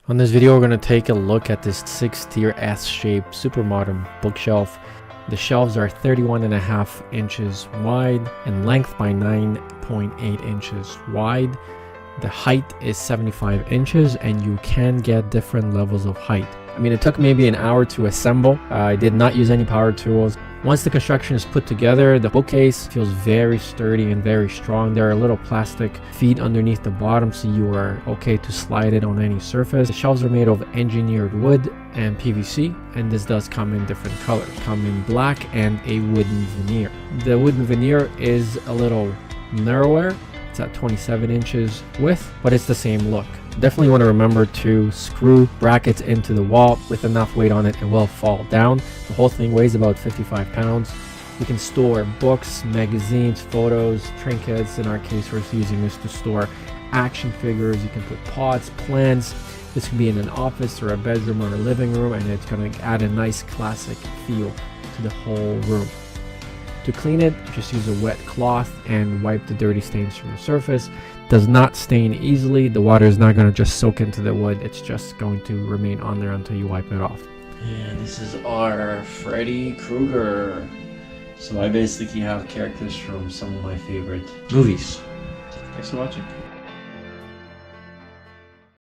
On this video, we're going to take a look at this 6-tier S-shaped super modern bookshelf. The shelves are 31.5 inches wide in length by 9.8 inches wide. The height is 75 inches and you can get different levels of height. I mean, it took maybe an hour to assemble. I did not use any power tools. Once the construction is put together, the bookcase feels very sturdy and very strong. There are little plastic feet underneath the bottom, so you are okay to slide it on any surface. The shelves are made of engineered wood and PVC, and this does come in different colors. Come in black and a wooden veneer. The wooden veneer is a little narrower. It's at 27 inches width, but it's the same look. Definitely want to remember to screw brackets into the wall. With enough weight on it, it will fall down. The whole thing weighs about 55 pounds. You can store books, magazines, photos, trinkets. In our case, we're using this to store action figures. You can put pots, plants. This can be in an office or a bedroom or a living room, and it's going to add a nice classic feel to the whole room. To clean it, just use a wet cloth and wipe the dirty stains from the surface. Does not stain easily. The water is not going to just soak into the wood. It's just going to remain on there until you wipe it off. And this is our Freddy Krueger. So I basically have characters from some of my favorite movies. Thanks for watching.